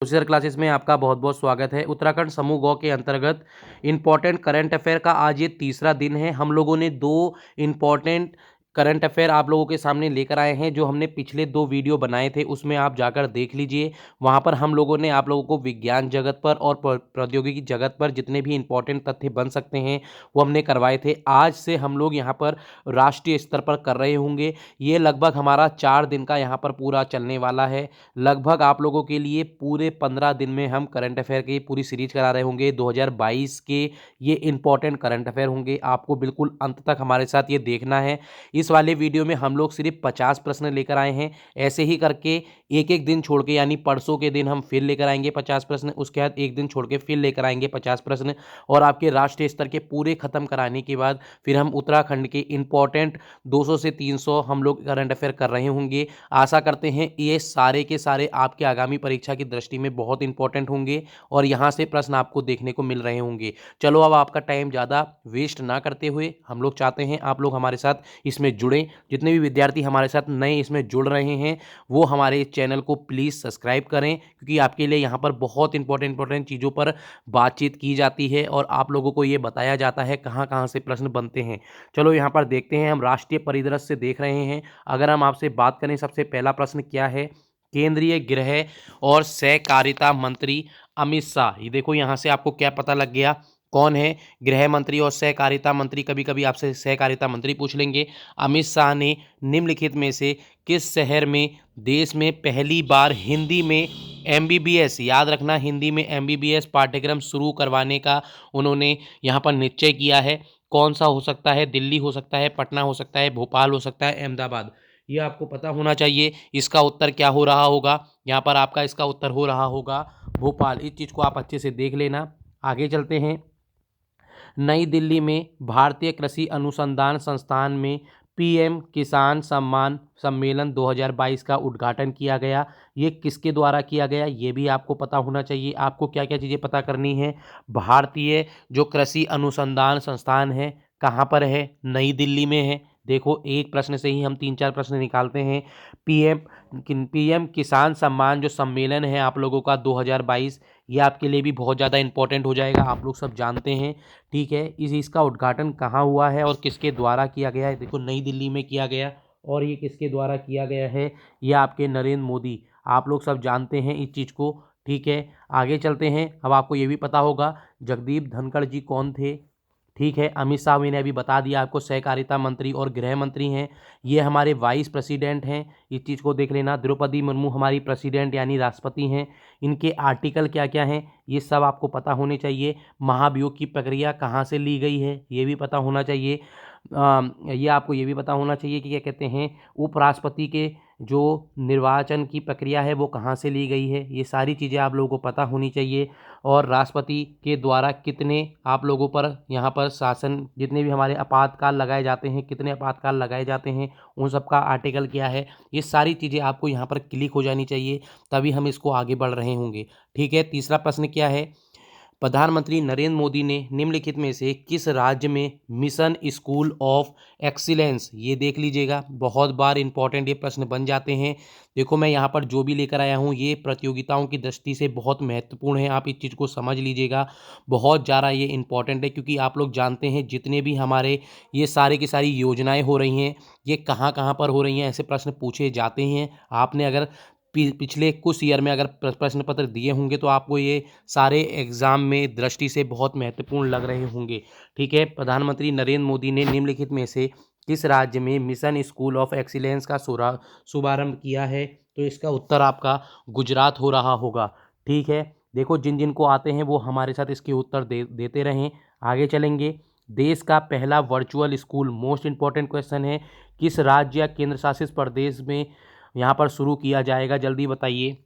Procedure classes में आपका बहुत बहुत स्वागत है। उत्तराखंड समूह गौ के अंतर्गत इंपॉर्टेंट करंट अफेयर का आज ये तीसरा दिन है। हम लोगों ने दो इंपॉर्टेंट करंट अफेयर आप लोगों के सामने लेकर आए हैं, जो हमने पिछले दो वीडियो बनाए थे उसमें आप जाकर देख लीजिए। वहाँ पर हम लोगों ने आप लोगों को विज्ञान जगत पर और प्रौद्योगिकी जगत पर जितने भी इंपॉर्टेंट तथ्य बन सकते हैं वो हमने करवाए थे। आज से हम लोग यहाँ पर राष्ट्रीय स्तर पर कर रहे होंगे। ये लगभग हमारा 4 दिन का यहाँ पर पूरा चलने वाला है। लगभग आप लोगों के लिए पूरे 15 दिन में हम करंट अफेयर की पूरी सीरीज करा रहे होंगे। 2022 के ये इंपॉर्टेंट करंट अफेयर होंगे, आपको बिल्कुल अंत तक हमारे साथ ये देखना है। इस वाले वीडियो में हम लोग सिर्फ 50 प्रश्न लेकर आए हैं। ऐसे ही करके एक एक दिन छोड़ के, यानी परसों के दिन हम फिर लेकर आएंगे 50 प्रश्न, उसके बाद एक दिन छोड़ के फिर लेकर आएंगे 50 प्रश्न, और आपके राष्ट्रीय स्तर के पूरे खत्म कराने के बाद फिर हम उत्तराखंड के इंपॉर्टेंट 200 से 300 हम लोग करंट अफेयर कर रहे होंगे। आशा करते हैं ये सारे के सारे आपके आगामी परीक्षा की दृष्टि में बहुत इंपॉर्टेंट होंगे और यहाँ से प्रश्न आपको देखने को मिल रहे होंगे। चलो अब आपका टाइम ज़्यादा वेस्ट ना करते हुए हम लोग चाहते हैं आप लोग हमारे साथ इसमें जुड़ें। जितने भी विद्यार्थी हमारे साथ नए इसमें जुड़ रहे हैं वो हमारे चैनल को प्लीज़ सब्सक्राइब करें, क्योंकि आपके लिए यहाँ पर बहुत इंपॉर्टेंट चीज़ों पर बातचीत की जाती है और आप लोगों को ये बताया जाता है कहाँ कहाँ से प्रश्न बनते हैं। चलो यहाँ पर देखते हैं, हम राष्ट्रीय परिदृश्य से देख रहे हैं। अगर हम आपसे बात करें, सबसे पहला प्रश्न क्या है, केंद्रीय गृह और सहकारिता मंत्री अमित शाह, ये देखो यहाँ से आपको क्या पता लग गया कौन है गृह मंत्री और सहकारिता मंत्री। कभी कभी आपसे सहकारिता मंत्री पूछ लेंगे। अमित शाह ने निम्नलिखित में से किस शहर में देश में पहली बार हिंदी में एमबीबीएस, याद रखना हिंदी में एमबीबीएस पाठ्यक्रम शुरू करवाने का उन्होंने यहाँ पर निश्चय किया है। कौन सा हो सकता है? दिल्ली हो सकता है, पटना हो सकता है, भोपाल हो सकता है, अहमदाबाद। ये आपको पता होना चाहिए। इसका उत्तर क्या हो रहा होगा? यहाँ पर आपका इसका उत्तर हो रहा होगा भोपाल। इस चीज़ को आप अच्छे से देख लेना। आगे चलते हैं। नई दिल्ली में भारतीय कृषि अनुसंधान संस्थान में पीएम किसान सम्मान सम्मेलन 2022 का उद्घाटन किया गया। ये किसके द्वारा किया गया ये भी आपको पता होना चाहिए। आपको क्या क्या चीज़ें पता करनी है। भारतीय जो कृषि अनुसंधान संस्थान है कहाँ पर है? नई दिल्ली में है। देखो एक प्रश्न से ही हम 3-4 प्रश्न निकालते हैं। पीएम पीएम किसान सम्मान जो सम्मेलन है आप लोगों का 2022, ये आपके लिए भी बहुत ज़्यादा इंपॉर्टेंट हो जाएगा, आप लोग सब जानते हैं। ठीक है, इसका उद्घाटन कहाँ हुआ है और किसके द्वारा किया गया है? देखो नई दिल्ली में किया गया। और ये किसके द्वारा किया गया है? ये आपके नरेंद्र मोदी, आप लोग सब जानते हैं इस चीज़ को। ठीक है, आगे चलते हैं। अब आपको ये भी पता होगा जगदीप धनखड़ जी कौन थे। ठीक है, अमित शाह मैंने अभी बता दिया आपको, सहकारिता मंत्री और गृह मंत्री हैं। ये हमारे वाइस प्रेसिडेंट हैं, इस चीज़ को देख लेना। द्रौपदी मुर्मू हमारी प्रेसिडेंट यानी राष्ट्रपति हैं। इनके आर्टिकल क्या क्या हैं ये सब आपको पता होने चाहिए। महाभियोग की प्रक्रिया कहाँ से ली गई है ये भी पता होना चाहिए। ये आपको ये भी पता होना चाहिए कि क्या कहते हैं, उपराष्ट्रपति के जो निर्वाचन की प्रक्रिया है वो कहाँ से ली गई है। ये सारी चीज़ें आप लोगों को पता होनी चाहिए। और राष्ट्रपति के द्वारा कितने आप लोगों पर यहाँ पर शासन, जितने भी हमारे आपातकाल लगाए जाते हैं, कितने आपातकाल लगाए जाते हैं, उन सब का आर्टिकल क्या है, ये सारी चीज़ें आपको यहाँ पर क्लिक हो जानी चाहिए, तभी हम इसको आगे बढ़ रहे होंगे। ठीक है, तीसरा प्रश्न क्या है, प्रधानमंत्री नरेंद्र मोदी ने निम्नलिखित में से किस राज्य में मिशन स्कूल ऑफ एक्सीलेंस, ये देख लीजिएगा, बहुत बार इंपॉर्टेंट ये प्रश्न बन जाते हैं। देखो मैं यहाँ पर जो भी लेकर आया हूँ ये प्रतियोगिताओं की दृष्टि से बहुत महत्वपूर्ण है, आप इस चीज़ को समझ लीजिएगा। बहुत ज़्यादा ये इंपॉर्टेंट है, क्योंकि आप लोग जानते हैं जितने भी हमारे ये सारे की सारी योजनाएं हो रही हैं ये कहाँ कहाँ पर हो रही हैं, ऐसे प्रश्न पूछे जाते हैं। आपने अगर पिछले कुछ ईयर में अगर प्रश्न पत्र दिए होंगे तो आपको ये सारे एग्जाम में दृष्टि से बहुत महत्वपूर्ण लग रहे होंगे। ठीक है, प्रधानमंत्री नरेंद्र मोदी ने निम्नलिखित में से किस राज्य में मिशन स्कूल ऑफ एक्सीलेंस का शुभारंभ किया है? तो इसका उत्तर आपका गुजरात हो रहा होगा। ठीक है, देखो जिन जिन को आते हैं वो हमारे साथ इसके उत्तर देते रहें। आगे चलेंगे। देश का पहला virtual school, most important question है, किस राज्य या केंद्र शासित प्रदेश में यहाँ पर शुरू किया जाएगा? जल्दी बताइए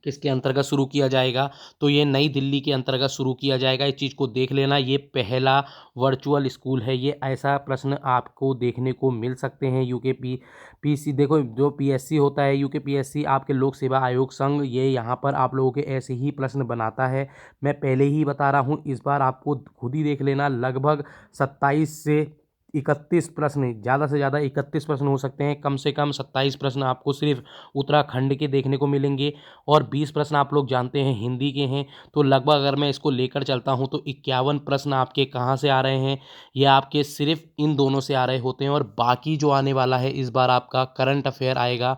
किसके अंतर्गत शुरू किया जाएगा? तो ये नई दिल्ली के अंतर्गत शुरू किया जाएगा। इस चीज़ को देख लेना, ये पहला वर्चुअल स्कूल है। ये ऐसा प्रश्न आपको देखने को मिल सकते हैं। यूके पीसी, देखो जो पीएससी होता है, यूके पीएससी आपके लोक सेवा आयोग संघ, ये यहाँ पर आप लोगों के ऐसे ही प्रश्न बनाता है। मैं पहले ही बता रहा हूँ, इस बार आपको खुद ही देख लेना, लगभग 27 से 31 प्रश्न, ज़्यादा से ज़्यादा 31 प्रश्न हो सकते हैं। कम से कम 27 प्रश्न आपको सिर्फ उत्तराखंड के देखने को मिलेंगे और 20 प्रश्न आप लोग जानते हैं हिंदी के हैं। तो लगभग अगर मैं इसको लेकर चलता हूँ तो 51 प्रश्न आपके कहाँ से आ रहे हैं, ये आपके सिर्फ इन दोनों से आ रहे होते हैं। और बाकी जो आने वाला है इस बार आपका करंट अफेयर आएगा,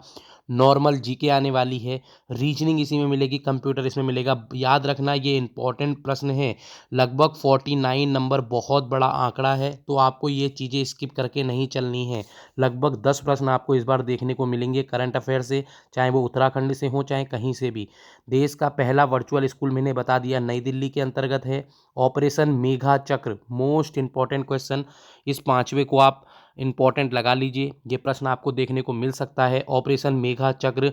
नॉर्मल जीके आने वाली है, रीजनिंग इसी में मिलेगी, कंप्यूटर इसमें मिलेगा। याद रखना ये इंपॉर्टेंट प्रश्न है, लगभग 49 नंबर बहुत बड़ा आंकड़ा है, तो आपको ये चीज़ें स्किप करके नहीं चलनी है। लगभग 10 प्रश्न आपको इस बार देखने को मिलेंगे करंट अफेयर से, चाहे वो उत्तराखंड से हो चाहे कहीं से भी। देश का पहला वर्चुअल स्कूल मैंने बता दिया नई दिल्ली के अंतर्गत है। ऑपरेशन मेघा चक्र, मोस्ट इंपॉर्टेंट क्वेश्चन, इस पांचवे को आप इंपॉर्टेंट लगा लीजिए, ये प्रश्न आपको देखने को मिल सकता है। ऑपरेशन मेघा चक्र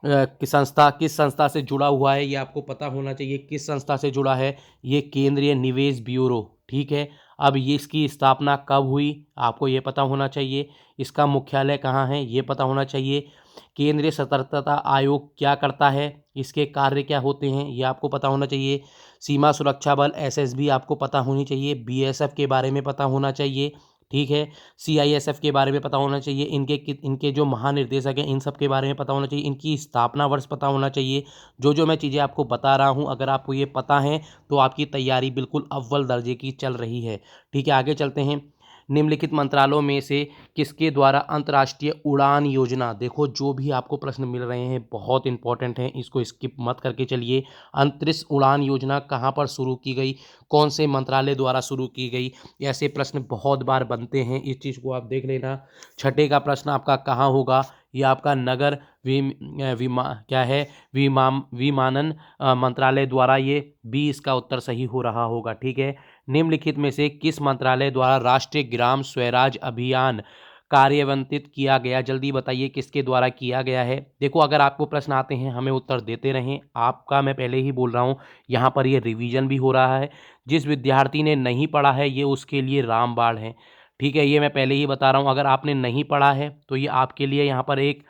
किस संस्था से जुड़ा हुआ है ये आपको पता होना चाहिए। किस संस्था से जुड़ा है, ये केंद्रीय निवेश ब्यूरो, ठीक है। अब ये इसकी स्थापना कब हुई आपको ये पता होना चाहिए। इसका मुख्यालय कहाँ है ये पता होना चाहिए। केंद्रीय सतर्कता आयोग क्या करता है, इसके कार्य क्या होते हैं ये आपको पता होना चाहिए। सीमा सुरक्षा बल एसएसबी आपको पता होनी चाहिए। बीएसएफ के बारे में पता होना चाहिए, ठीक है। सीआईएसएफ के बारे में पता होना चाहिए। इनके जो महानिर्देशक हैं इन सब के बारे में पता होना चाहिए। इनकी स्थापना वर्ष पता होना चाहिए। जो मैं चीज़ें आपको बता रहा हूँ अगर आपको ये पता है तो आपकी तैयारी बिल्कुल अव्वल दर्जे की चल रही है, ठीक है। आगे चलते हैं। निम्नलिखित मंत्रालयों में से किसके द्वारा अंतर्राष्ट्रीय उड़ान योजना, देखो जो भी आपको प्रश्न मिल रहे हैं बहुत इंपॉर्टेंट हैं, इसको स्किप मत करके चलिए। अंतरिक्ष उड़ान योजना कहाँ पर शुरू की गई, कौन से मंत्रालय द्वारा शुरू की गई, ऐसे प्रश्न बहुत बार बनते हैं, इस चीज़ को आप देख लेना। छठे का प्रश्न आपका कहाँ होगा, ये आपका नगर विमानन मंत्रालय द्वारा, ये बी इसका उत्तर सही हो रहा होगा, ठीक है। निम्नलिखित में से किस मंत्रालय द्वारा राष्ट्रीय ग्राम स्वराज अभियान कार्यान्वित किया गया, जल्दी बताइए किसके द्वारा किया गया है। देखो अगर आपको प्रश्न आते हैं हमें उत्तर देते रहें, आपका मैं पहले ही बोल रहा हूँ यहाँ पर ये रिवीजन भी हो रहा है। जिस विद्यार्थी ने नहीं पढ़ा है ये उसके लिए रामबाण है, ठीक है। ये मैं पहले ही बता रहा हूँ, अगर आपने नहीं पढ़ा है तो ये आपके लिए यहाँ पर एक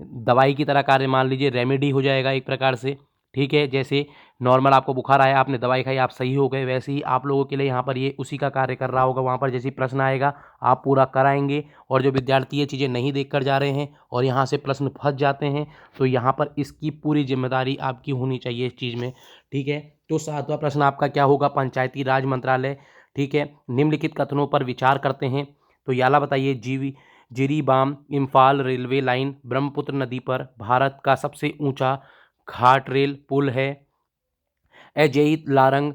दवाई की तरह कार्य, मान लीजिए रेमेडी हो जाएगा एक प्रकार से, ठीक है। जैसे नॉर्मल आपको बुखार आया, आपने दवाई खाई, आप सही हो गए, वैसे ही आप लोगों के लिए यहाँ पर ये उसी का कार्य कर रहा होगा। वहाँ पर जैसे प्रश्न आएगा आप पूरा कराएंगे, और जो विद्यार्थी ये चीज़ें नहीं देख कर जा रहे हैं और यहाँ से प्रश्न फंस जाते हैं तो यहाँ पर इसकी पूरी जिम्मेदारी आपकी होनी चाहिए इस चीज़ में, ठीक है। तो सातवां प्रश्न आपका क्या होगा, पंचायती राज मंत्रालय, ठीक है। निम्नलिखित कथनों पर विचार करते हैं, तो याला बताइए। जिरीबाम इम्फाल रेलवे लाइन ब्रह्मपुत्र नदी पर भारत का सबसे ऊंचा घाट रेल पुल है। अजय लारंग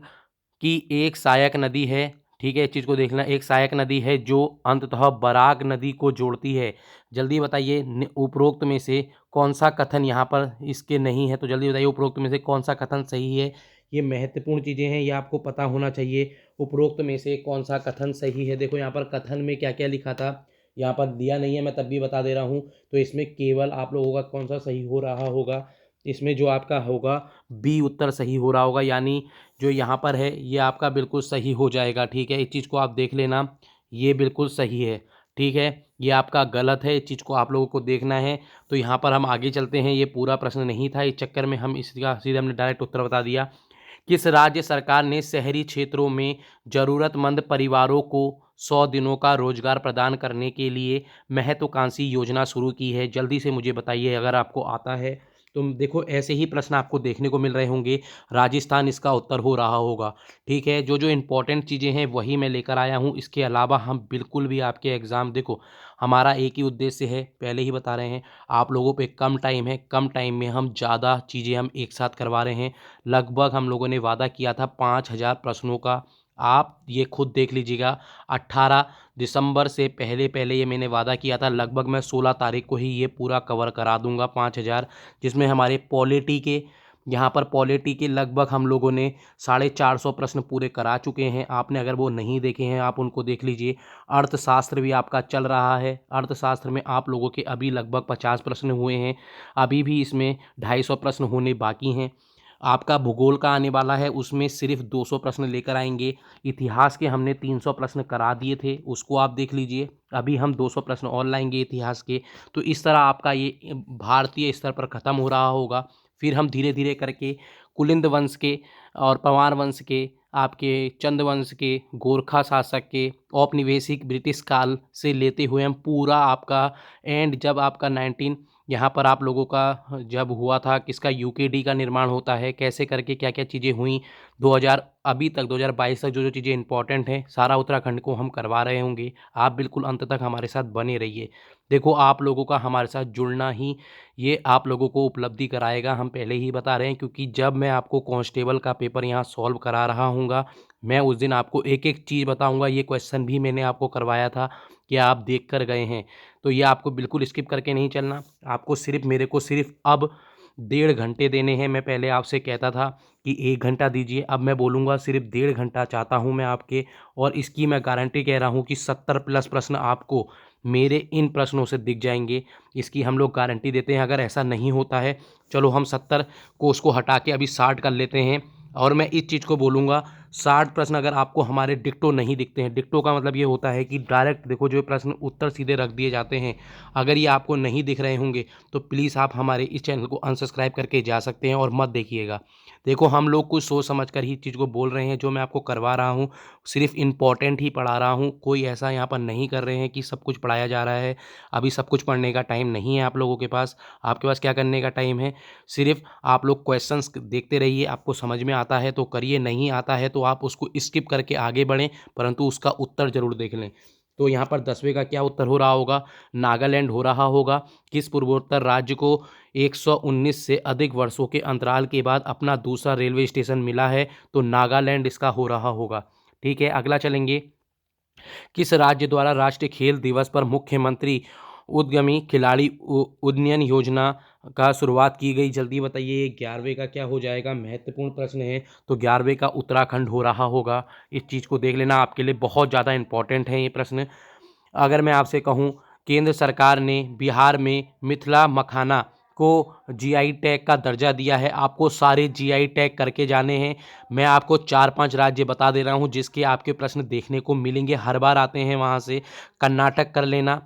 की एक सहायक नदी है, ठीक है। इस चीज़ को देखना, एक सहायक नदी है जो अंततः बराक नदी को जोड़ती है। जल्दी बताइए उपरोक्त में से कौन सा कथन यहाँ पर इसके नहीं है, तो जल्दी बताइए उपरोक्त में से कौन सा कथन सही है। ये महत्वपूर्ण चीज़ें हैं, ये आपको पता होना चाहिए। उपरोक्त में से कौन सा कथन सही है, देखो यहाँ पर कथन में क्या क्या लिखा था, यहाँ पर दिया नहीं है, मैं तब भी बता दे रहा हूँ। तो इसमें केवल आप लोगों का कौन सा सही हो रहा होगा, इसमें जो आपका होगा बी उत्तर सही हो रहा होगा, यानी जो यहाँ पर है ये आपका बिल्कुल सही हो जाएगा, ठीक है। इस चीज़ को आप देख लेना, ये बिल्कुल सही है, ठीक है। ये आपका गलत है, इस चीज़ को आप लोगों को देखना है। तो यहाँ पर हम आगे चलते हैं, ये पूरा प्रश्न नहीं था, इस चक्कर में हम इसका सीधे हमने डायरेक्ट उत्तर बता दिया। किस राज्य सरकार ने शहरी क्षेत्रों में ज़रूरतमंद परिवारों को 100 दिनों का रोजगार प्रदान करने के लिए महत्वाकांक्षी योजना शुरू की है, जल्दी से मुझे बताइए अगर आपको आता है। तो देखो ऐसे ही प्रश्न आपको देखने को मिल रहे होंगे, राजस्थान इसका उत्तर हो रहा होगा, ठीक है। जो इम्पोर्टेंट चीज़ें हैं वही मैं लेकर आया हूँ, इसके अलावा हम बिल्कुल भी आपके एग्ज़ाम, देखो हमारा एक ही उद्देश्य है, पहले ही बता रहे हैं, आप लोगों पे कम टाइम है, कम टाइम में हम ज़्यादा चीज़ें हम एक साथ करवा रहे हैं। लगभग हम लोगों ने वादा किया था 5000 प्रश्नों का, आप ये खुद देख लीजिएगा। 18 दिसंबर से पहले पहले ये मैंने वादा किया था, लगभग मैं 16 तारीख को ही ये पूरा कवर करा दूंगा 5000, जिसमें हमारे पॉलिटी के, यहाँ पर पॉलिटी के लगभग हम लोगों ने 450 प्रश्न पूरे करा चुके हैं। आपने अगर वो नहीं देखे हैं आप उनको देख लीजिए। अर्थशास्त्र भी आपका चल रहा है, अर्थशास्त्र में आप लोगों के अभी लगभग 50 प्रश्न हुए हैं, अभी भी इसमें 250 प्रश्न होने बाकी हैं। आपका भूगोल का आने वाला है, उसमें सिर्फ 200 प्रश्न लेकर आएंगे। इतिहास के हमने 300 प्रश्न करा दिए थे, उसको आप देख लीजिए, अभी हम 200 प्रश्न और लाएंगे इतिहास के। तो इस तरह आपका ये भारतीय स्तर पर ख़त्म हो रहा होगा, फिर हम धीरे धीरे करके कुलिंद वंश के और पंवार वंश के आपके चंद्रवंश के, गोरखा शासक के, औपनिवेशिक ब्रिटिश काल से लेते हुए हम पूरा आपका एंड जब आपका 19 यहाँ पर आप लोगों का जब हुआ था, किसका यूकेडी का निर्माण होता है, कैसे करके क्या-क्या चीज़ें हुई, 2000 अभी तक 2022 तक जो-जो चीज़ें इम्पोर्टेंट हैं, सारा उत्तराखंड को हम करवा रहे होंगे। आप बिल्कुल अंत तक हमारे साथ बने रहिए। देखो, आप लोगों का हमारे साथ जुड़ना ही ये आप लोगों को उपलब्धि कराएगा, हम पहले ही बता रहे हैं, क्योंकि जब मैं आपको कांस्टेबल का पेपर यहाँ सॉल्व करा रहा हूँगा, मैं उस दिन आपको एक-एक चीज़ बताऊँगा। ये क्वेश्चन भी मैंने आपको करवाया था कि आप देख कर गए हैं, तो ये आपको बिल्कुल स्किप करके नहीं चलना। आपको सिर्फ़ मेरे को सिर्फ़ अब 1.5 घंटे देने हैं। मैं पहले आपसे कहता था कि 1 घंटा दीजिए, अब मैं बोलूँगा सिर्फ़ 1.5 घंटा चाहता हूँ मैं आपके, और इसकी मैं गारंटी कह रहा हूँ कि 70 प्लस प्रश्न आपको मेरे इन प्रश्नों से दिख जाएँगे। इसकी हम लोग गारंटी देते हैं। अगर ऐसा नहीं होता है, चलो हम 70 को उसको हटा के अभी 60 कर लेते हैं, और मैं इस चीज़ को बोलूँगा, 60 प्रश्न अगर आपको हमारे डिक्टो नहीं दिखते हैं, डिक्टो का मतलब ये होता है कि डायरेक्ट देखो जो प्रश्न उत्तर सीधे रख दिए जाते हैं, अगर ये आपको नहीं दिख रहे होंगे तो प्लीज़ आप हमारे इस चैनल को अनसब्सक्राइब करके जा सकते हैं और मत देखिएगा। देखो, हम लोग कुछ सोच समझ कर ही चीज़ को बोल रहे हैं। जो मैं आपको करवा रहा हूँ सिर्फ़ इम्पोर्टेंट ही पढ़ा रहा हूँ। कोई ऐसा यहाँ पर नहीं कर रहे हैं कि सब कुछ पढ़ाया जा रहा है। अभी सब कुछ पढ़ने का टाइम नहीं है आप लोगों के पास। आपके पास क्या करने का टाइम है, सिर्फ़ आप लोग क्वेश्चंस देखते रहिए। आपको समझ में आता है तो करिए, नहीं आता है तो आप उसको स्किप करके आगे बढ़ें, परंतु उसका उत्तर ज़रूर देख लें। तो यहाँ पर 10वें का क्या उत्तर हो रहा होगा? नागालैंड हो रहा होगा। किस पूर्वोत्तर राज्य को 119 से अधिक वर्षों के अंतराल के बाद अपना दूसरा रेलवे स्टेशन मिला है? तो नागालैंड इसका हो रहा होगा। ठीक है, अगला चलेंगे। किस राज्य द्वारा राष्ट्रीय खेल दिवस पर मुख्यमंत्री उद्यमी खिलाड़ी उन्नयन योजना का शुरुआत की गई? जल्दी बताइए, ये 11वें का क्या हो जाएगा? महत्वपूर्ण प्रश्न है। तो 11वें का उत्तराखंड हो रहा होगा। इस चीज़ को देख लेना, आपके लिए बहुत ज़्यादा इंपॉर्टेंट है ये प्रश्न। अगर मैं आपसे कहूँ, केंद्र सरकार ने बिहार में मिथिला मखाना को जीआई टैग का दर्जा दिया है। आपको सारे जीआई टैग करके जाने हैं। मैं आपको 4-5 राज्य बता दे रहा हूँ जिसके आपके प्रश्न देखने को मिलेंगे, हर बार आते हैं वहाँ से। कर्नाटक कर लेना,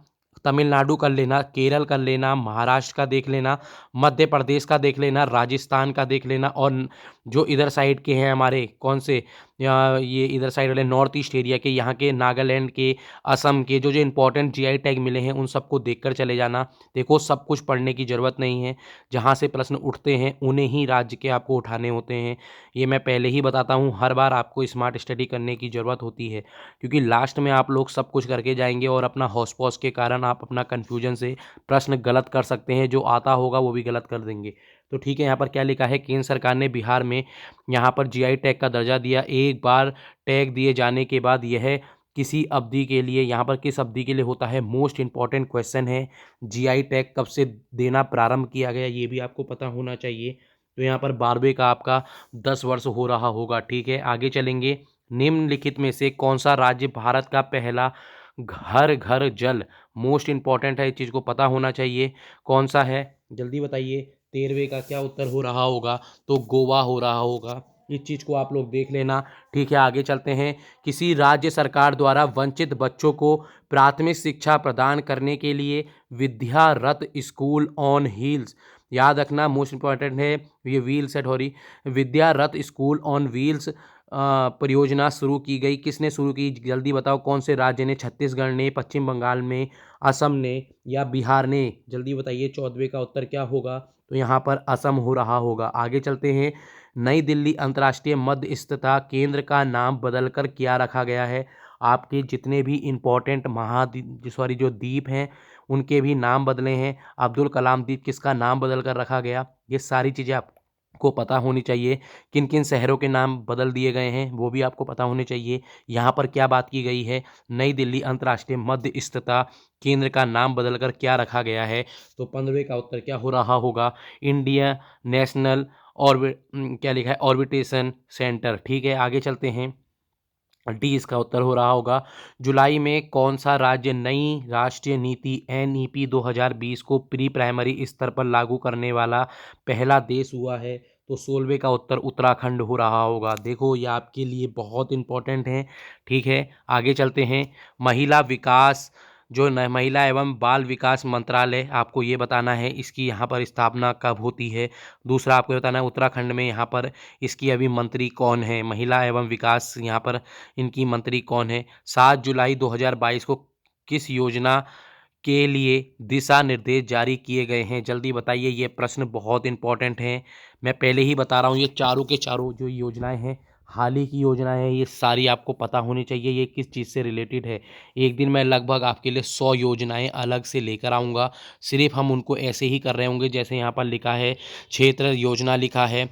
तमिलनाडु कर लेना, केरल कर लेना, महाराष्ट्र का देख लेना, मध्य प्रदेश का देख लेना, राजस्थान का देख लेना, और जो इधर साइड के हैं हमारे कौन से ये इधर साइड वाले नॉर्थ ईस्ट एरिया के, यहाँ के नागालैंड के, असम के, जो जो इंपॉर्टेंट जीआई टैग मिले हैं उन सबको देखकर चले जाना। देखो, सब कुछ पढ़ने की ज़रूरत नहीं है। जहाँ से प्रश्न उठते हैं उन्हें ही राज्य के आपको उठाने होते हैं। ये मैं पहले ही बताता हूँ, हर बार आपको स्मार्ट स्टडी करने की ज़रूरत होती है, क्योंकि लास्ट में आप लोग सब कुछ करके जाएंगे और अपना हौस-पौस के कारण आप अपना कन्फ्यूजन से प्रश्न गलत कर सकते हैं। जो आता होगा वो भी गलत कर देंगे। तो ठीक है, यहाँ पर क्या लिखा है? केंद्र सरकार ने बिहार में यहाँ पर जीआई टैग का दर्जा दिया। एक बार टैग दिए जाने के बाद यह किसी अवधि के लिए, यहाँ पर किस अवधि के लिए होता है? मोस्ट इम्पॉर्टेंट क्वेश्चन है। जीआई टैग कब से देना प्रारंभ किया गया, ये भी आपको पता होना चाहिए। तो यहाँ पर 12वें का आपका 10 वर्ष हो रहा होगा। ठीक है, आगे चलेंगे। निम्नलिखित में से कौन सा राज्य भारत का पहला घर घर जल, मोस्ट इम्पॉर्टेंट है, इस चीज़ को पता होना चाहिए, कौन सा है? जल्दी बताइए। 13वें का क्या उत्तर हो रहा होगा? तो गोवा हो रहा होगा। इस चीज़ को आप लोग देख लेना। ठीक है, आगे चलते हैं। किसी राज्य सरकार द्वारा वंचित बच्चों को प्राथमिक शिक्षा प्रदान करने के लिए विद्या रथ स्कूल ऑन व्हील्स, याद रखना मोस्ट इम्पॉर्टेंट है ये, व्हील्स है sorry, Vidya Rath school on wheels परियोजना शुरू की गई। किसने शुरू की? जल्दी बताओ, कौन से राज्य ने? छत्तीसगढ़ ने, पश्चिम बंगाल में, असम ने, या बिहार ने? जल्दी बताइए, 14वें का उत्तर क्या होगा? तो यहाँ पर असम हो रहा होगा। आगे चलते हैं। नई दिल्ली अंतर्राष्ट्रीय मध्यस्थता केंद्र का नाम बदलकर क्या रखा गया है? आपके जितने भी इम्पोर्टेंट जो द्वीप हैं उनके भी नाम बदले हैं। अब्दुल कलाम द्वीप किसका नाम बदल कर रखा गया? ये सारी चीज़ें आपको पता होनी चाहिए। किन किन शहरों के नाम बदल दिए गए हैं वो भी आपको पता होने चाहिए। यहाँ पर क्या बात की गई है? नई दिल्ली अंतर्राष्ट्रीय मध्यस्थता केंद्र का नाम बदलकर क्या रखा गया है? तो 15वें का उत्तर क्या हो रहा होगा? इंडिया नेशनल क्या लिखा है? ऑर्बिटेशन सेंटर। ठीक है, आगे चलते हैं। डी इसका उत्तर हो रहा होगा। जुलाई में कौन सा राज्य नई राष्ट्रीय नीति एनईपी 2020 को प्री प्राइमरी स्तर पर लागू करने वाला पहला देश हुआ है? तो 16वें का उत्तर उत्तराखंड हो रहा होगा। देखो, ये आपके लिए बहुत इंपॉर्टेंट है। ठीक है, आगे चलते हैं। महिला विकास जो न महिला एवं बाल विकास मंत्रालय आपको ये बताना है इसकी यहाँ पर स्थापना कब होती है। दूसरा आपको बताना है उत्तराखंड में यहाँ पर इसकी अभी मंत्री कौन है, महिला एवं विकास यहाँ पर इनकी मंत्री कौन है। 7 जुलाई 2022 को किस योजना के लिए दिशा निर्देश जारी किए गए हैं, जल्दी बताइए। ये प्रश्न बहुत इंपॉर्टेंट हैं, मैं पहले ही बता रहा हूँ। ये चारों के चारों जो योजनाएं हैं हाल ही की योजनाएं हैं, ये सारी आपको पता होनी चाहिए ये किस चीज़ से रिलेटेड है। एक दिन मैं लगभग आपके लिए 100 योजनाएं अलग से लेकर आऊँगा, सिर्फ हम उनको ऐसे ही कर रहे होंगे जैसे यहाँ पर लिखा है क्षेत्र योजना लिखा है,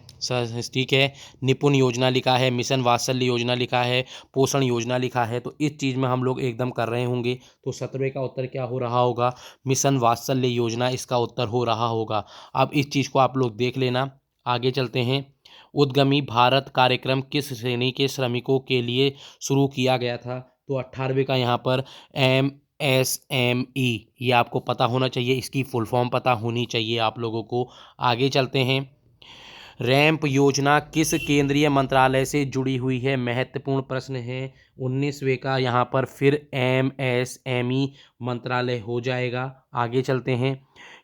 ठीक है, निपुण योजना लिखा है, मिशन वात्सल्य योजना लिखा है, पोषण योजना लिखा है। तो इस चीज़ में हम लोग एकदम कर रहे होंगे। तो 17वें का उत्तर क्या हो रहा होगा, मिशन वात्सल्य योजना इसका उत्तर हो रहा होगा। अब इस चीज़ को आप लोग देख लेना। आगे चलते हैं। उद्यमी भारत कार्यक्रम किस श्रेणी के श्रमिकों के लिए शुरू किया गया था, तो 18वें का यहाँ पर MSME, ये आपको पता होना चाहिए, इसकी फुल फॉर्म पता होनी चाहिए आप लोगों को। आगे चलते हैं। रैंप योजना किस केंद्रीय मंत्रालय से जुड़ी हुई है, महत्वपूर्ण प्रश्न है। 19वें का यहाँ पर फिर MSME मंत्रालय हो जाएगा। आगे चलते हैं।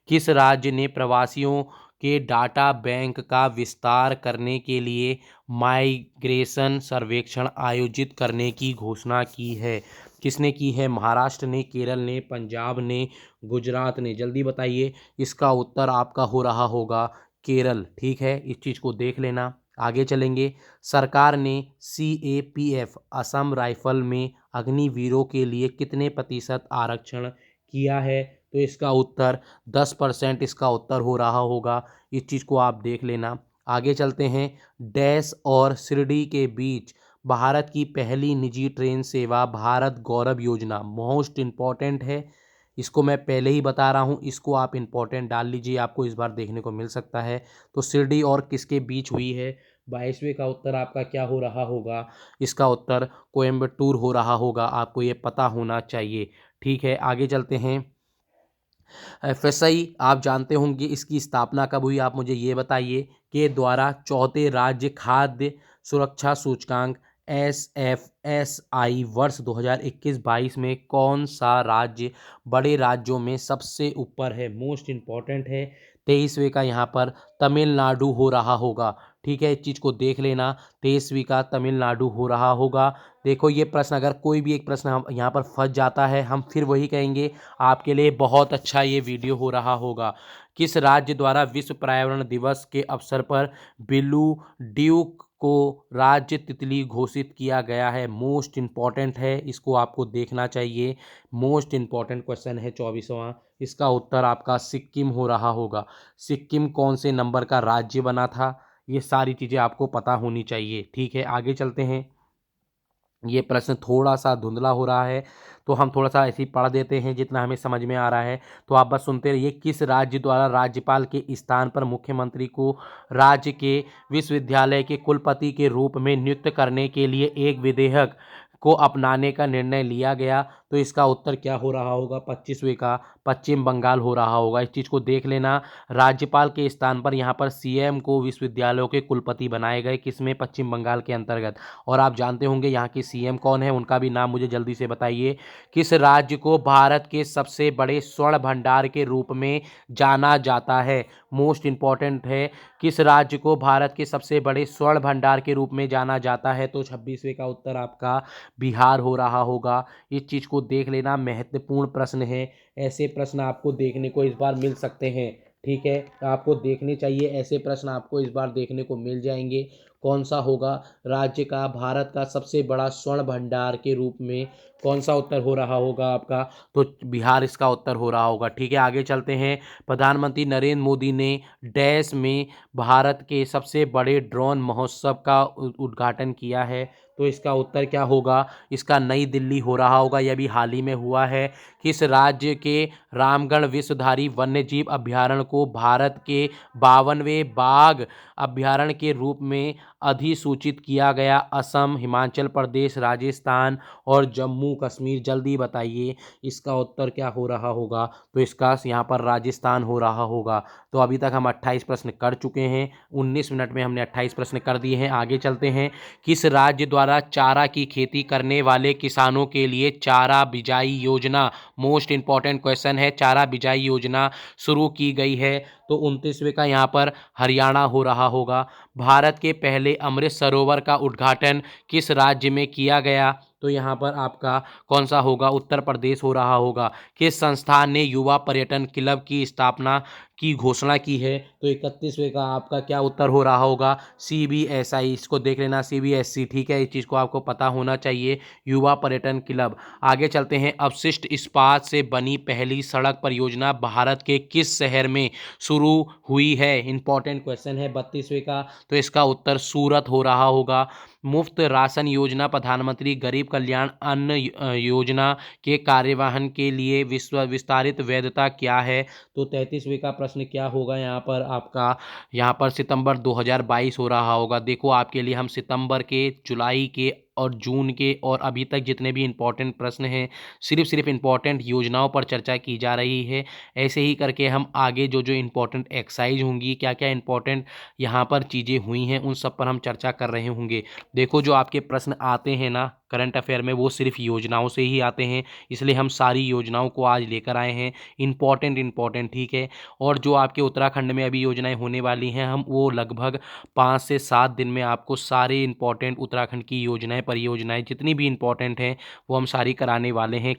किस राज्य ने प्रवासियों के डाटा बैंक का विस्तार करने के लिए माइग्रेशन सर्वेक्षण आयोजित करने की घोषणा की है, किसने की है, महाराष्ट्र ने, केरल ने, पंजाब ने, गुजरात ने, जल्दी बताइए। इसका उत्तर आपका हो रहा होगा केरल, ठीक है, इस चीज़ को देख लेना। आगे चलेंगे। सरकार ने CAPF असम राइफल में अग्निवीरों के लिए कितने प्रतिशत आरक्षण किया है, तो इसका उत्तर 10% इसका उत्तर हो रहा होगा। इस चीज़ को आप देख लेना। आगे चलते हैं। डैश और शिरडी के बीच भारत की पहली निजी ट्रेन सेवा भारत गौरव योजना मोस्ट इम्पॉर्टेंट है, इसको मैं पहले ही बता रहा हूँ, इसको आप इम्पोर्टेंट डाल लीजिए, आपको इस बार देखने को मिल सकता है। तो शिरडी और किसके बीच हुई है, 22वें का उत्तर आपका क्या हो रहा होगा, इसका उत्तर कोयम्बटूर हो रहा होगा, आपको ये पता होना चाहिए, ठीक है। आगे चलते हैं। FSI आप जानते होंगे, इसकी स्थापना कब हुई, आप मुझे ये बताइए। के द्वारा चौथे राज्य खाद्य सुरक्षा सूचकांक SFSI वर्ष 2021-22 में कौन सा राज्य बड़े राज्यों में सबसे ऊपर है, मोस्ट इम्पॉर्टेंट है। 23वें का यहाँ पर तमिलनाडु हो रहा होगा, ठीक है, इस चीज़ को देख लेना। 23वीं का तमिलनाडु हो रहा होगा। देखो ये प्रश्न, अगर कोई भी एक प्रश्न हम यहाँ पर फंस जाता है, हम फिर वही कहेंगे, आपके लिए बहुत अच्छा ये वीडियो हो रहा होगा। किस राज्य द्वारा विश्व पर्यावरण दिवस के अवसर पर ब्लू ड्यूक को राज्य तितली घोषित किया गया है, मोस्ट इम्पॉर्टेंट है, इसको आपको देखना चाहिए। मोस्ट इम्पॉर्टेंट क्वेश्चन है 24वां, इसका उत्तर आपका सिक्किम हो रहा होगा। सिक्किम कौन से नंबर का राज्य बना था, ये सारी चीज़ें आपको पता होनी चाहिए, ठीक है। आगे चलते हैं। ये प्रश्न थोड़ा सा धुंधला हो रहा है, तो हम थोड़ा सा ऐसे ही पढ़ देते हैं जितना हमें समझ में आ रहा है, तो आप बस सुनते रहिए। किस राज्य द्वारा राज्यपाल के स्थान पर मुख्यमंत्री को राज्य के विश्वविद्यालय के कुलपति के रूप में नियुक्त करने के लिए एक विधेयक को अपनाने का निर्णय लिया गया, तो इसका उत्तर क्या हो रहा होगा, 25वें का पश्चिम बंगाल हो रहा होगा, इस चीज़ को देख लेना। राज्यपाल के स्थान पर यहाँ पर CM को विश्वविद्यालयों के कुलपति बनाए गए, किसमें, पश्चिम बंगाल के अंतर्गत। और आप जानते होंगे यहाँ के CM कौन है, उनका भी नाम मुझे जल्दी से बताइए। किस राज्य को भारत के सबसे बड़े स्वर्ण भंडार के रूप में जाना जाता है, मोस्ट इम्पॉर्टेंट है। किस राज्य को भारत के सबसे बड़े स्वर्ण भंडार के रूप में जाना जाता है, तो 26वें का उत्तर आपका बिहार हो रहा होगा, इस चीज़ को देख लेना, महत्वपूर्ण प्रश्न है। ऐसे प्रश्न आपको देखने को इस बार मिल सकते हैं, ठीक है, आपको देखने चाहिए, ऐसे प्रश्न आपको इस बार देखने को मिल जाएंगे। कौन सा होगा राज्य का भारत का सबसे बड़ा स्वर्ण भंडार के रूप में, कौन सा उत्तर हो रहा होगा आपका, तो बिहार इसका उत्तर हो रहा होगा, ठीक है। आगे चलते हैं। प्रधानमंत्री नरेंद्र मोदी ने डैश में भारत के सबसे बड़े ड्रोन महोत्सव का उद्घाटन किया है, तो इसका उत्तर क्या होगा, इसका नई दिल्ली हो रहा होगा, यह भी हाल ही में हुआ है। किस राज्य के रामगढ़ विश्वधारी वन्यजीव अभ्यारण्य को भारत के 52वें बाघ अभ्यारण्य के रूप में अधिसूचित किया गया, असम, हिमाचल प्रदेश, राजस्थान और जम्मू कश्मीर, जल्दी बताइए इसका उत्तर क्या हो रहा होगा, तो इसका यहाँ पर राजस्थान हो रहा होगा। तो अभी तक हम 28 प्रश्न कर चुके हैं, 19 मिनट में हमने 28 प्रश्न कर दिए हैं। आगे चलते हैं। किस राज्य द्वारा द्वारा चारा की खेती करने वाले किसानों के लिए चारा बिजाई योजना, मोस्ट इंपॉर्टेंट क्वेश्चन है, चारा बिजाई योजना शुरू की गई है। तो 29वें का यहाँ पर हरियाणा हो रहा होगा। भारत के पहले अमृत सरोवर का उद्घाटन किस राज्य में किया गया? तो यहाँ पर आपका कौन सा होगा? उत्तर प्रदेश हो रहा होगा। किस संस्थान ने युवा पर्यटन क्लब की स्थापना की घोषणा की है? तो 31वें का आपका क्या उत्तर हो रहा होगा? CBSI, इसको देख लेना, CBSC, ठीक है, इस चीज़ को आपको पता होना चाहिए, युवा पर्यटन क्लब। आगे चलते हैं। अपशिष्ट इस्पात से बनी पहली सड़क परियोजना भारत के किस शहर में शुरू हुई है? इंपॉर्टेंट क्वेश्चन है 32वें का। तो इसका उत्तर सूरत हो रहा होगा। मुफ्त राशन योजना प्रधानमंत्री गरीब कल्याण अन्न योजना के कार्यवाहन के लिए विस्तारित वैधता क्या है? तो 33वें का प्रश्न क्या होगा यहाँ पर आपका? यहाँ पर सितंबर 2022 हो रहा होगा। देखो आपके लिए हम सितंबर के, जुलाई के और जून के और अभी तक जितने भी इम्पोर्टेंट प्रश्न हैं, सिर्फ इम्पोर्टेंट योजनाओं पर चर्चा की जा रही है। ऐसे ही करके हम आगे जो जो इम्पोर्टेंट एक्सरसाइज होंगी, क्या क्या इम्पोर्टेंट यहाँ पर चीज़ें हुई हैं, उन सब पर हम चर्चा कर रहे होंगे। देखो जो आपके प्रश्न आते हैं ना करंट अफेयर में, वो सिर्फ योजनाओं से ही आते हैं, इसलिए हम सारी योजनाओं को आज लेकर आए हैं, इम्पोर्टेंट, ठीक है। और जो आपके उत्तराखंड में अभी योजनाएं होने वाली हैं, हम वो लगभग 5 से 7 दिन में आपको सारे इम्पोर्टेंट उत्तराखंड की योजनाएं, परियोजनाएं जितनी भी इम्पोर्टेंट हैं वो हम सारी कराने वाले हैं।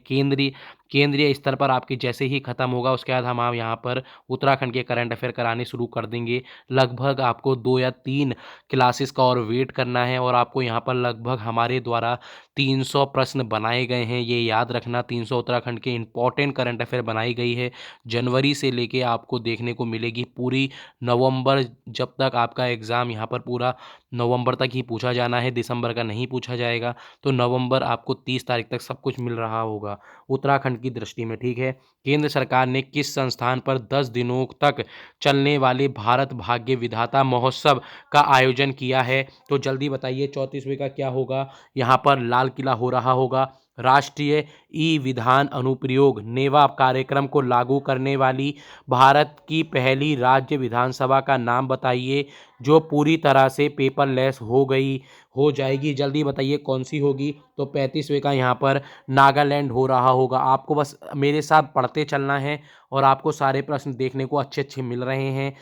केंद्रीय स्तर पर आपके जैसे ही ख़त्म होगा उसके बाद हम आप यहाँ पर उत्तराखंड के करंट अफेयर कराने शुरू कर देंगे। लगभग आपको 2 या 3 क्लासेस का और वेट करना है, और आपको यहाँ पर लगभग हमारे द्वारा 300 प्रश्न बनाए गए हैं। ये याद रखना, 300 उत्तराखंड के इम्पोर्टेंट करंट अफेयर बनाई गई है। जनवरी से लेके आपको देखने को मिलेगी पूरी नवंबर, जब तक आपका एग्ज़ाम यहाँ पर पूरा नवंबर तक ही पूछा जाना है, दिसंबर का नहीं पूछा जाएगा। तो नवंबर आपको 30 तारीख तक सब कुछ मिल रहा होगा उत्तराखंड की दृष्टि में, ठीक है। केंद्र सरकार ने किस संस्थान पर 10 दिनों तक चलने वाले भारत भाग्य विधाता महोत्सव का आयोजन किया है? तो जल्दी बताइए 34वें का क्या होगा? यहाँ पर लाल किला हो रहा होगा। राष्ट्रीय ई विधान अनुप्रयोग नेवा कार्यक्रम को लागू करने वाली भारत की पहली राज्य विधानसभा का नाम बताइए, जो पूरी तरह से पेपरलेस हो जाएगी। जल्दी बताइए कौन सी होगी? तो 35वें का यहाँ पर नागालैंड हो रहा होगा। आपको बस मेरे साथ पढ़ते चलना है और आपको सारे प्रश्न देखने को अच्छे अच्छे मिल रहे हैं।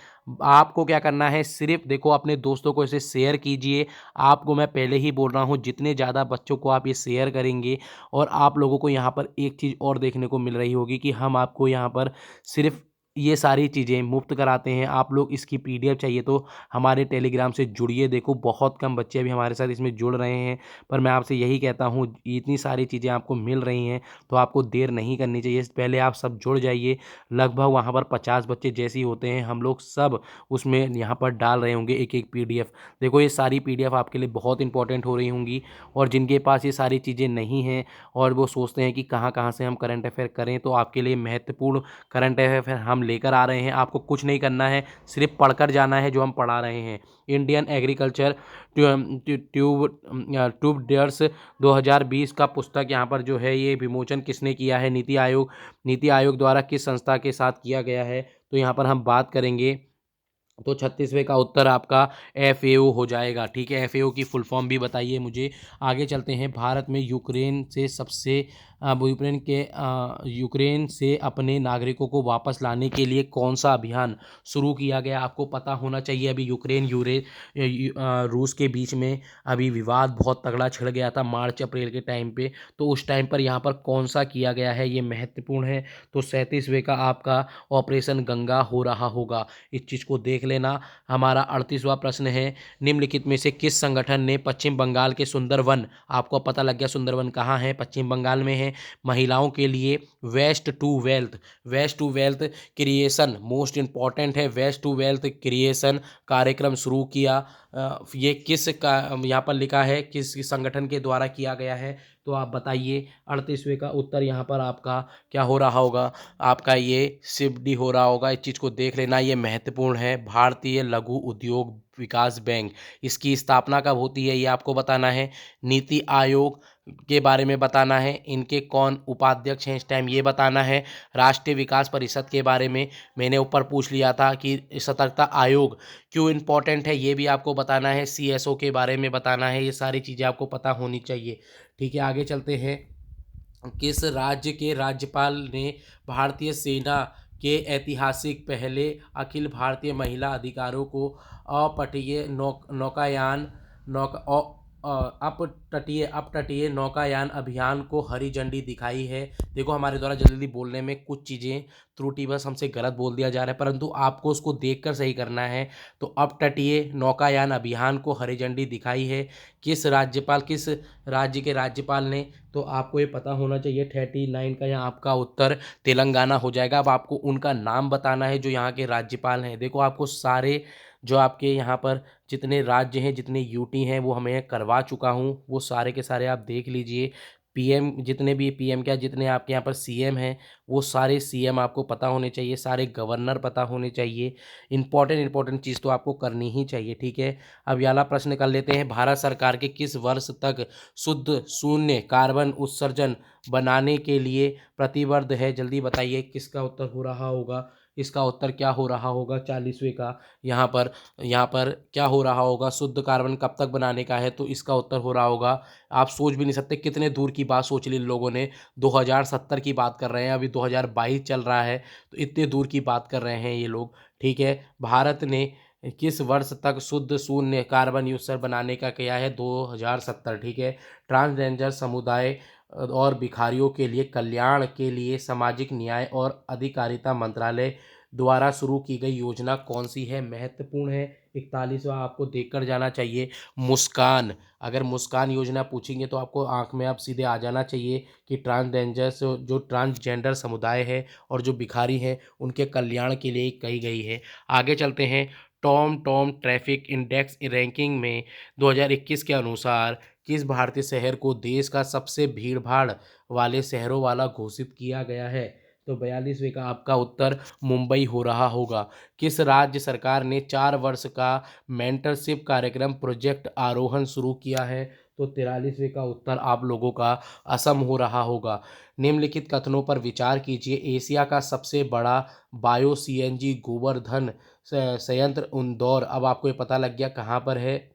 आपको क्या करना है, सिर्फ देखो अपने दोस्तों को इसे शेयर कीजिए। आपको मैं पहले ही बोल रहा हूँ, जितने ज़्यादा बच्चों को आप ये शेयर करेंगे, और आप लोगों को यहाँ पर एक चीज़ और देखने को मिल रही होगी कि हम आपको यहाँ पर सिर्फ ये सारी चीज़ें मुफ्त कराते हैं। आप लोग इसकी PDF चाहिए तो हमारे टेलीग्राम से जुड़िए। देखो बहुत कम बच्चे अभी हमारे साथ इसमें जुड़ रहे हैं, पर मैं आपसे यही कहता हूँ, इतनी सारी चीज़ें आपको मिल रही हैं तो आपको देर नहीं करनी चाहिए, पहले आप सब जुड़ जाइए। लगभग वहाँ पर 50 बच्चे जैसे ही होते हैं, हम लोग सब उसमें यहाँ पर डाल रहे होंगे एक एक PDF। देखो ये सारी PDF आपके लिए बहुत इंपॉर्टेंट हो रही होंगी, और जिनके पास ये सारी चीज़ें नहीं हैं और वो सोचते हैं कि कहाँ कहाँ से हम करंट अफेयर करें, तो आपके लिए महत्वपूर्ण करंट अफेयर हम लेकर आ रहे हैं। आपको कुछ नहीं करना है, सिर्फ पढ़कर जाना है जो हम पढ़ा रहे हैं। इंडियन एग्रीकल्चर ट्यूबर्स 2020 का पुस्तक यहाँ पर जो है ये विमोचन किसने किया है? नीति आयोग द्वारा किस संस्था के साथ किया गया है? तो यहाँ पर हम बात करेंगे, तो 36वें का उत्तर आपका FAO हो जाएगा, ठीक है। FAO की फुल फॉर्म भी बताइए मुझे। आगे चलते हैं। भारत में यूक्रेन से अपने नागरिकों को वापस लाने के लिए कौन सा अभियान शुरू किया गया? आपको पता होना चाहिए, अभी रूस के बीच में अभी विवाद बहुत तगड़ा छिड़ गया था मार्च अप्रैल के टाइम पे, तो उस टाइम पर यहाँ पर कौन सा किया गया है, ये महत्वपूर्ण है। तो 37वें का आपका ऑपरेशन गंगा हो रहा होगा, इस चीज़ को देख लेना। हमारा 38वां प्रश्न है, निम्नलिखित में से किस संगठन ने पश्चिम बंगाल के सुंदरवन, आपको पता लग गया सुंदरवन कहाँ है, पश्चिम बंगाल में है, महिलाओं के लिए waste to wealth creation, most important है, वेस्ट टू वेल्थ क्रिएशन कार्यक्रम शुरू किया? ये किस का यहाँ पर लिखा है, किस संगठन के द्वारा किया गया है? तो आप बताइए। 38वें का उत्तर यहाँ पर आपका क्या हो रहा होगा? आपका ये SIFD हो रहा होगा। इस चीज़ को देख लेना, ये महत्वपूर्ण है। भारतीय लघु उद्योग विकास बैंक, इसकी स्थापना कब होती है ये आपको बताना है। नीति आयोग के बारे में बताना है, इनके कौन उपाध्यक्ष हैं इस टाइम ये बताना है। राष्ट्रीय विकास परिषद के बारे में मैंने ऊपर पूछ लिया था कि सतर्कता आयोग क्यों इम्पोर्टेंट है, ये भी आपको बताना है, CSO के बारे में बताना है, ये सारी चीज़ें आपको पता होनी चाहिए। ठीक है, आगे चलते हैं। किस राज्य के राज्यपाल ने भारतीय सेना के ऐतिहासिक पहले अखिल भारतीय महिला अधिकारों को अपतटीय नौकायान नौका अपतटीय नौकायान अभियान को हरी झंडी दिखाई है? देखो, हमारे द्वारा जल्दी जल्दी बोलने में कुछ चीज़ें त्रुटिवश हमसे गलत बोल दिया जा रहा है, परंतु आपको उसको देखकर सही करना है। तो अपतटीय नौकायान अभियान को हरी झंडी दिखाई है किस राज्य के राज्यपाल ने? तो आपको ये पता होना चाहिए। 39 का यहाँ आपका उत्तर तेलंगाना हो जाएगा। अब आपको उनका नाम बताना है जो यहाँ के राज्यपाल हैं। देखो, आपको सारे जो आपके यहाँ पर जितने राज्य हैं, जितने यूटी हैं, वो हमें करवा चुका हूँ, वो सारे के सारे आप देख लीजिए। पीएम जितने भी पीएम क्या जितने आपके यहाँ पर सीएम हैं, वो सारे सीएम आपको पता होने चाहिए, सारे गवर्नर पता होने चाहिए। इंपॉर्टेंट चीज़ तो आपको करनी ही चाहिए। ठीक है, अब ये वाला प्रश्न कर लेते हैं। भारत सरकार के किस वर्ष तक शुद्ध शून्य कार्बन उत्सर्जन बनाने के लिए प्रतिबद्ध है? जल्दी बताइए किसका उत्तर हो रहा होगा। इसका उत्तर क्या हो रहा होगा? 40वें का यहाँ पर क्या हो रहा होगा? शुद्ध कार्बन कब तक बनाने का है? तो इसका उत्तर हो रहा होगा, आप सोच भी नहीं सकते कितने दूर की बात सोच ली इन लोगों ने। 2070 की बात कर रहे हैं, अभी 2022 चल रहा है, तो इतने दूर की बात कर रहे हैं ये लोग। ठीक है, भारत ने किस वर्ष तक शुद्ध शून्य कार्बन यूसर बनाने का किया है? 2070। ठीक है, ट्रांसजेंडर समुदाय और भिखारियों के लिए कल्याण के लिए सामाजिक न्याय और अधिकारिता मंत्रालय द्वारा शुरू की गई योजना कौन सी है? महत्वपूर्ण है। 41वां आपको देखकर जाना चाहिए, मुस्कान। अगर मुस्कान योजना पूछेंगे तो आपको आंख में अब सीधे आ जाना चाहिए कि ट्रांसजेंडर समुदाय है और जो भिखारी हैं उनके कल्याण के लिए कही गई है। आगे चलते हैं। Tom Tom traffic index ranking में 2021 के अनुसार किस भारतीय शहर को देश का सबसे भीड़ भाड़ वाले शहरों वाला घोषित किया गया है? तो 42वें का आपका उत्तर मुंबई हो रहा होगा। किस राज्य सरकार ने 4 वर्ष का मेंटरशिप कार्यक्रम प्रोजेक्ट आरोहण शुरू किया है? तो 43वें का उत्तर आप लोगों का असम हो रहा होगा। निम्नलिखित कथनों पर विचार कीजिए। एशिया का सबसे बड़ा बायो सीएनजी गोवर्धन संयंत्र इंदौर, अब आपको ये पता लग गया कहाँ पर है?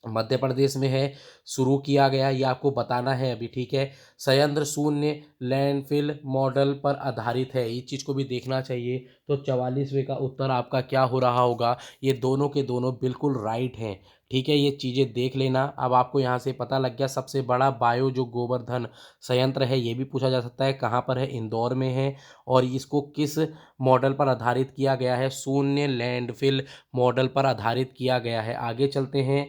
मध्य प्रदेश में है। शुरू किया गया, ये आपको बताना है अभी। ठीक है, संयंत्र शून्य लैंडफिल मॉडल पर आधारित है, इस चीज़ को भी देखना चाहिए। तो 44वें का उत्तर आपका क्या हो रहा होगा? ये दोनों के दोनों बिल्कुल राइट हैं। ठीक है, ये चीज़ें देख लेना। अब आपको यहाँ से पता लग गया सबसे बड़ा बायो जो गोवर्धन संयंत्र है, ये भी पूछा जा सकता है कहाँ पर है? इंदौर में है। और इसको किस मॉडल पर आधारित किया गया है? शून्य लैंडफिल मॉडल पर आधारित किया गया है। आगे चलते हैं।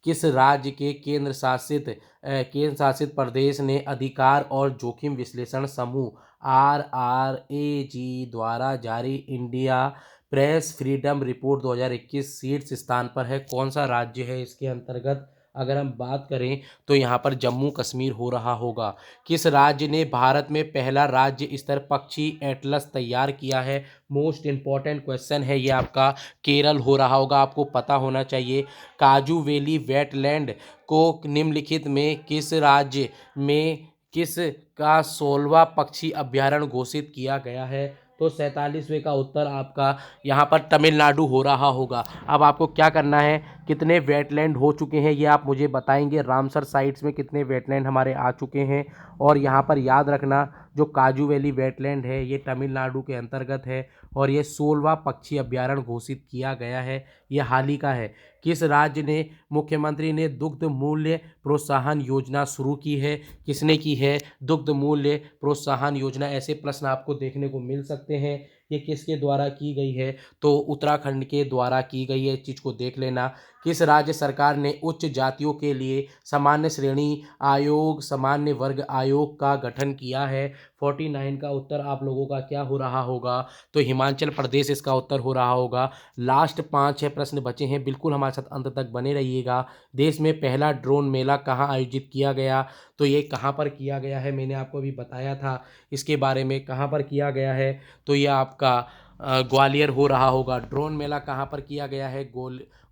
किस राज्य के केंद्र शासित प्रदेश ने अधिकार और जोखिम विश्लेषण समूह RRAG द्वारा जारी इंडिया प्रेस फ्रीडम रिपोर्ट 2021 शीर्ष स्थान पर है? कौन सा राज्य है इसके अंतर्गत? अगर हम बात करें तो यहाँ पर जम्मू कश्मीर हो रहा होगा। किस राज्य ने भारत में पहला राज्य स्तर पक्षी एटलस तैयार किया है? मोस्ट इम्पॉर्टेंट क्वेश्चन है ये आपका। केरल हो रहा होगा, आपको पता होना चाहिए। काजू वैली वेटलैंड को निम्नलिखित में किस राज्य में किस का 16वां पक्षी अभ्यारण्य घोषित किया गया है? तो 47वें का उत्तर आपका यहाँ पर तमिलनाडु हो रहा होगा। अब आपको क्या करना है, कितने वेटलैंड हो चुके हैं ये आप मुझे बताएंगे। रामसर साइट्स में कितने वेटलैंड हमारे आ चुके हैं? और यहाँ पर याद रखना, जो काजू वैली वेटलैंड है ये तमिलनाडु के अंतर्गत है और ये 16वां पक्षी अभ्यारण्य घोषित किया गया है, ये हाल ही का है। किस राज्य ने मुख्यमंत्री ने दुग्ध मूल्य प्रोत्साहन योजना शुरू की है? किसने की है दुग्ध मूल्य प्रोत्साहन योजना? ऐसे प्रश्न आपको देखने को मिल सकते हैं। ये किसके द्वारा की गई है? तो उत्तराखंड के द्वारा की गई है, इस चीज़ को देख लेना। किस राज्य सरकार ने उच्च जातियों के लिए सामान्य श्रेणी आयोग सामान्य वर्ग आयोग का गठन किया है? 49 का उत्तर आप लोगों का क्या हो रहा होगा? तो हिमाचल प्रदेश इसका उत्तर हो रहा होगा। लास्ट 5-6 प्रश्न बचे हैं, बिल्कुल हमारे साथ अंत तक बने रहिएगा। देश में पहला ड्रोन मेला कहाँ आयोजित किया गया? तो ये कहाँ पर किया गया है, मैंने आपको अभी बताया था इसके बारे में, कहाँ पर किया गया है? तो ये आपका ग्वालियर हो रहा होगा। ड्रोन मेला कहाँ पर किया गया है?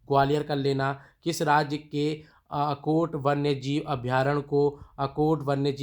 ग्वालियर कर लेना। किस राज्य के अकोट वन्य जीव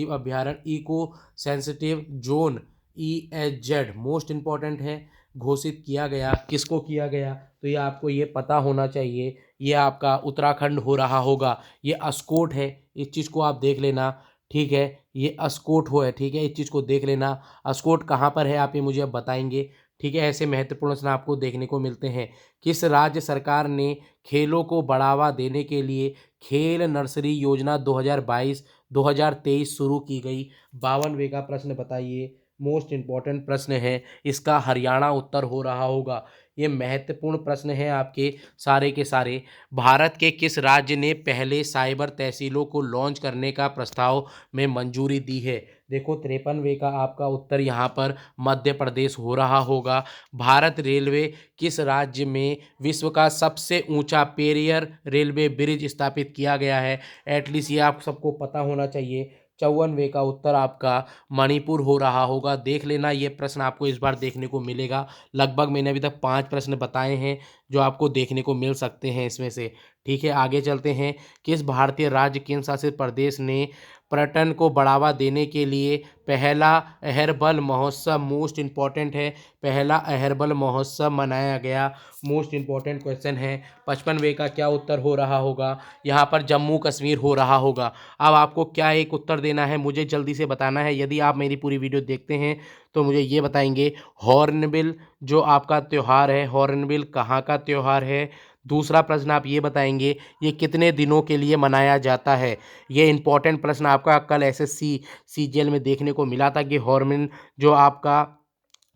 अभ्यारण्य eco sensitive zone ESZ most important है घोषित किया गया? किसको किया गया? तो ये आपको ये पता होना चाहिए ये आपका उत्तराखंड हो रहा होगा। ये अस्कोट है, इस चीज़ को आप देख लेना, ठीक है। ये अस्कोट हो है, ठीक है, इस चीज़ को देख लेना। अस्कोट कहाँ पर है आप ये मुझे अब बताएंगे, ठीक है। ऐसे महत्वपूर्ण प्रश्न आपको देखने को मिलते हैं। किस राज्य सरकार ने खेलों को बढ़ावा देने के लिए खेल नर्सरी योजना 2022-2023 शुरू की गई? 52वें का प्रश्न बताइए। मोस्ट इम्पॉर्टेंट प्रश्न है, इसका हरियाणा उत्तर हो रहा होगा। ये महत्वपूर्ण प्रश्न है आपके सारे के सारे। भारत के किस राज्य ने पहले साइबर तहसीलों को लॉन्च करने का प्रस्ताव में मंजूरी दी है? देखो 53वें का आपका उत्तर यहाँ पर मध्य प्रदेश हो रहा होगा। भारत रेलवे किस राज्य में विश्व का सबसे ऊंचा पेरियर रेलवे ब्रिज स्थापित किया गया है? एटलीस्ट ये आप सबको पता होना चाहिए। 54वें का उत्तर आपका मणिपुर हो रहा होगा। देख लेना, ये प्रश्न आपको इस बार देखने को मिलेगा। लगभग मैंने अभी तक 5 प्रश्न बताए हैं जो आपको देखने को मिल सकते हैं इसमें से, ठीक है। आगे चलते हैं। किस भारतीय राज्य केंद्र शासित प्रदेश ने पर्यटन को बढ़ावा देने के लिए पहला अहरबल महोत्सव, मोस्ट इम्पॉर्टेंट है, पहला अहरबल महोत्सव मनाया गया? मोस्ट इम्पॉर्टेंट क्वेश्चन है। 55वें का क्या उत्तर हो रहा होगा? यहाँ पर जम्मू कश्मीर हो रहा होगा। अब आपको क्या एक उत्तर देना है, मुझे जल्दी से बताना है। यदि आप मेरी पूरी वीडियो देखते हैं तो मुझे ये बताएंगे, हॉर्नबिल जो आपका त्यौहार है, हॉर्नबिल कहाँ का त्यौहार है? दूसरा प्रश्न आप ये बताएंगे, ये कितने दिनों के लिए मनाया जाता है? ये इंपॉर्टेंट प्रश्न आपका कल एसएससी सीजीएल में देखने को मिला था कि हॉर्नबिल जो आपका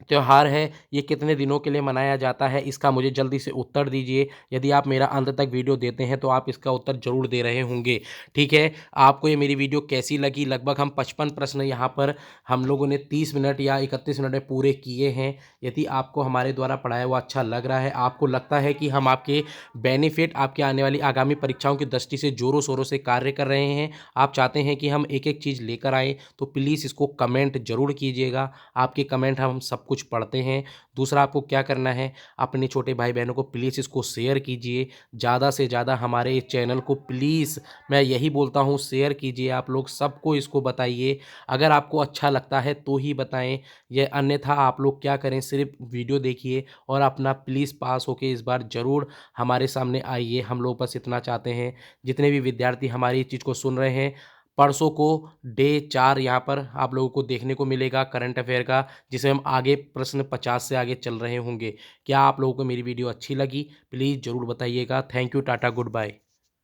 त्योहार है ये कितने दिनों के लिए मनाया जाता है? इसका मुझे जल्दी से उत्तर दीजिए। यदि आप मेरा अंत तक वीडियो देते हैं तो आप इसका उत्तर जरूर दे रहे होंगे, ठीक है। आपको ये मेरी वीडियो कैसी लगी? लगभग हम 55 प्रश्न यहाँ पर हम लोगों ने 30 मिनट या 31 मिनट में पूरे किए हैं। यदि आपको हमारे द्वारा पढ़ाया हुआ अच्छा लग रहा है, आपको लगता है कि हम आपके बेनिफिट, आपके आने वाली आगामी परीक्षाओं की दृष्टि से ज़ोरों शोरों से कार्य कर रहे हैं, आप चाहते हैं कि हम एक एक चीज़ लेकर आएँ, तो प्लीज़ इसको कमेंट ज़रूर कीजिएगा। आपके कमेंट हम सब कुछ पढ़ते हैं। दूसरा आपको क्या करना है, अपने छोटे भाई बहनों को प्लीज़ इसको शेयर कीजिए। ज़्यादा से ज़्यादा हमारे इस चैनल को प्लीज़, मैं यही बोलता हूँ, शेयर कीजिए। आप लोग सबको इसको बताइए। अगर आपको अच्छा लगता है तो ही बताएं, यह अन्यथा आप लोग क्या करें, सिर्फ वीडियो देखिए और अपना प्लीज़ पास होके इस बार ज़रूर हमारे सामने आइए। हम लोग बस इतना चाहते हैं। जितने भी विद्यार्थी हमारी इस चीज़ को सुन रहे हैं, परसों को डे 4 यहाँ पर आप लोगों को देखने को मिलेगा करंट अफेयर का, जिसे हम आगे प्रश्न 50 से आगे चल रहे होंगे। क्या आप लोगों को मेरी वीडियो अच्छी लगी? प्लीज़ ज़रूर बताइएगा। Thank you, tata, good bye.